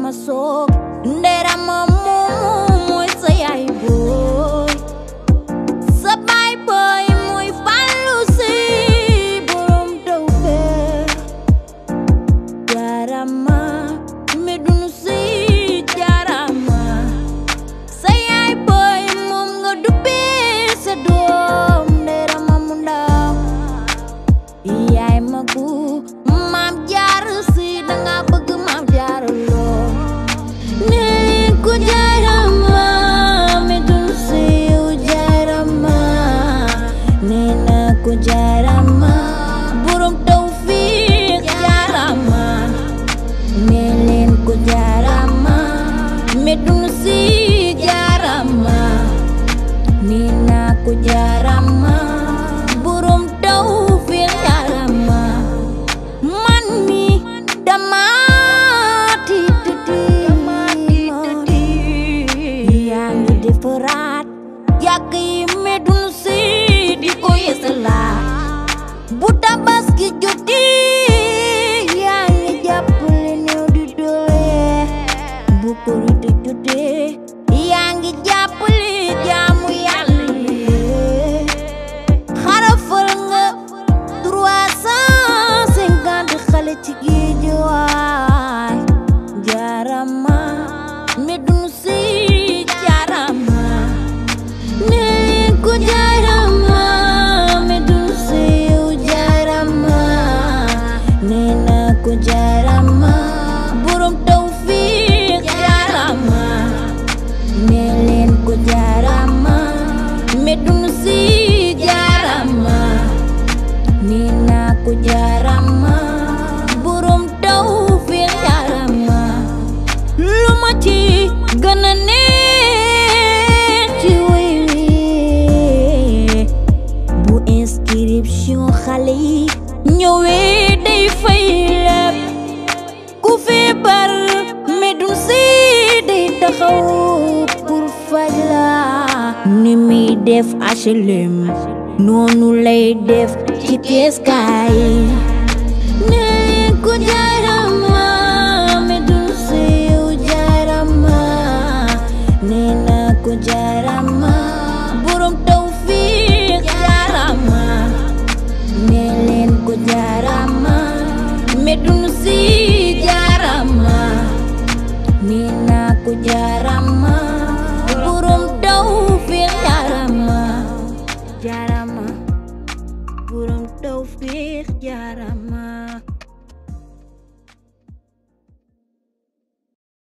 ma soog ndera ma mooy sa yaay booy sa baay booy mooy Fallu Si borom taw feex jaarama Medun Si jaarama sa yaay booy moom nga duppee sa doom ndera ma mu ndaw yaay magu maam jaar si danga bëgg maam jaar loo nee ko jaarama Medun Si jaarama nee na ko jaarama borom tawfiq jaarama nee leen ko jaarama Medun Si jaarama nee na ko jaarama borom tawfiq jaarama man mi dama tiitati yaa ngi defaraat yàgg yi Medun Si di ko yeesalaat bu Tabaski jotee yaa ngi jàppale néew di doole bu Korite jotee yaa ngi jàppale jaamu Yàlla xarafal nga 350 xale ci géej waay jaarama Medun Si jaarama nee ko jaarama Medun Si jaarama nee na ko jaarama borom tawfiq jaarama nee leen ko jaarama Medun Si jaarama nee na ko jaarama borom tawfiq jaarama lu ma ci gën a neex ci way wi bu inscription xale yi ñëwee day fay lépp ku feebar Medun Si day taxaw pour faj la ni muy def HLM noonu lay def ci kees kaay